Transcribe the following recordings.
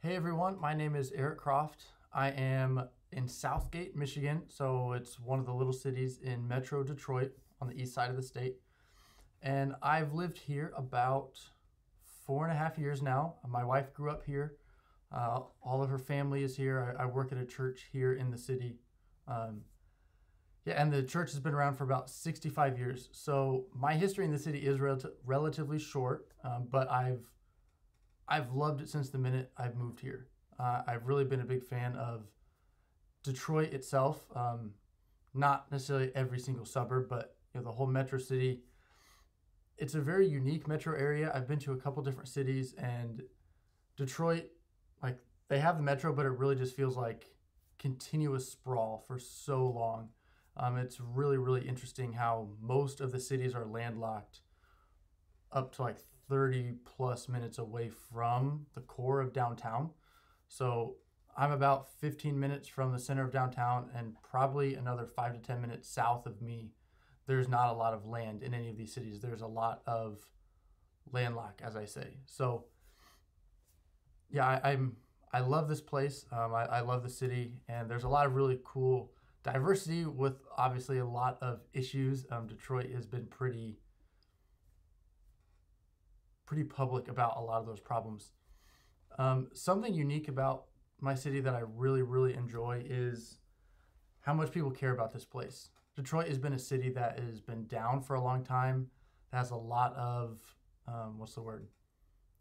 Hey everyone, my name is Eric Croft. I am in Southgate, Michigan, so it's one of the little cities in Metro Detroit on the east side of the state. And I've lived here about 4.5 years now. My wife grew up here. All of her family is here. I work at a church here in the city. Um, and the church has been around for about 65 years. So my history in the city is relatively short, but I've loved it since the minute I've moved here. I've really been a big fan of Detroit itself. Not necessarily every single suburb, but the whole metro city. It's a very unique metro area. I've been to a couple different cities, and Detroit, like, they have the metro, but it really just feels like continuous sprawl for so long. It's really, really interesting how most of the cities are landlocked up to like 30 plus minutes away from the core of downtown. So I'm about 15 minutes from the center of downtown, and probably another 5 to 10 minutes south of me. There's not a lot of land in any of these cities. There's a lot of landlocked, as I say. So yeah, I love this place. I love the city, and there's a lot of really cool diversity with obviously a lot of issues. Detroit has been pretty public about a lot of those problems. Something unique about my city that I really, really enjoy is how much people care about this place. Detroit has been a city that has been down for a long time. It has a lot of,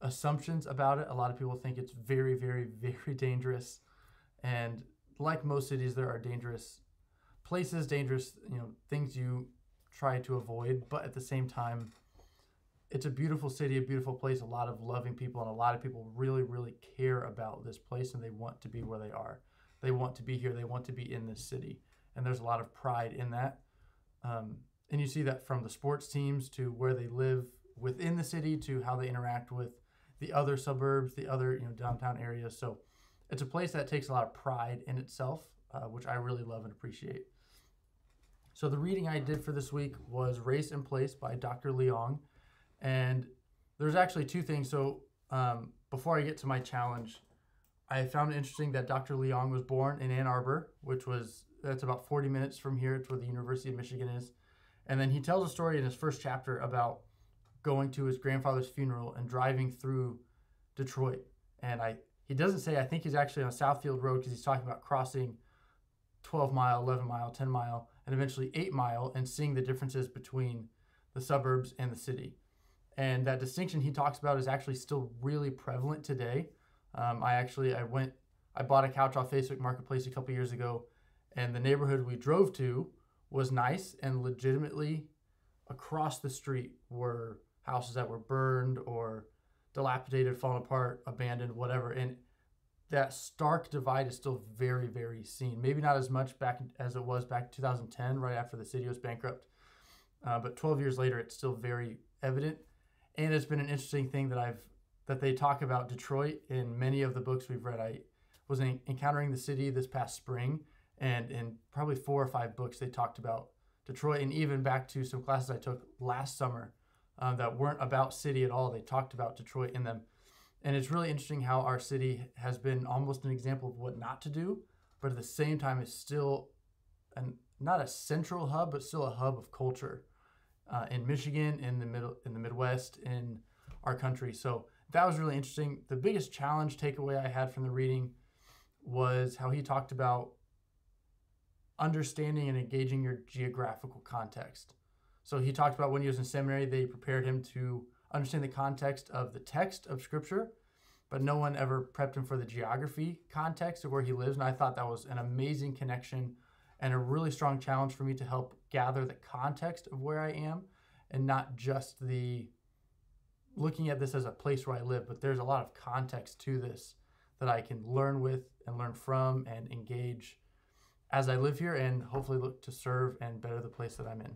assumptions about it. A lot of people think it's very, very, very dangerous. And like most cities, there are dangerous places, dangerous, things you try to avoid. But at the same time, it's a beautiful city, a beautiful place, a lot of loving people, and a lot of people really, really care about this place, and they want to be where they are. They want to be here. They want to be in this city. And there's a lot of pride in that. And you see that from the sports teams to where they live within the city to how they interact with the other suburbs, the other downtown areas. So it's a place that takes a lot of pride in itself, which I really love and appreciate. So the reading I did for this week was Race and Place by Dr. Leong. And there's actually two things. So before I get to my challenge, I found it interesting that Dr. Leong was born in Ann Arbor, that's about 40 minutes from here. It's where the University of Michigan is. And then he tells a story in his first chapter about going to his grandfather's funeral and driving through Detroit. And he doesn't say, I think he's actually on Southfield Road, because he's talking about crossing 12 mile, 11 mile, 10 mile, and eventually 8 mile, and seeing the differences between the suburbs and the city. And that distinction he talks about is actually still really prevalent today. I bought a couch off Facebook Marketplace a couple years ago, and the neighborhood we drove to was nice, and legitimately across the street were houses that were burned or dilapidated, fallen apart, abandoned, whatever. And that stark divide is still very, very seen. Maybe not as much back as it was back in 2010, right after the city was bankrupt. But 12 years later, it's still very evident. And it's been an interesting thing that they talk about Detroit in many of the books we've read. I was encountering the city this past spring, and in probably 4 or 5 books they talked about Detroit, and even back to some classes I took last summer that weren't about city at all. They talked about Detroit in them. And it's really interesting how our city has been almost an example of what not to do, but at the same time is still not a central hub, but still a hub of culture. In Michigan, in the Midwest, in our country. So that was really interesting. The biggest challenge takeaway I had from the reading was how he talked about understanding and engaging your geographical context. So he talked about when he was in seminary, they prepared him to understand the context of the text of Scripture, but no one ever prepped him for the geography context of where he lives. And I thought that was an amazing connection and a really strong challenge for me to help gather the context of where I am, and not just looking at this as a place where I live, but there's a lot of context to this that I can learn with and learn from and engage as I live here, and hopefully look to serve and better the place that I'm in.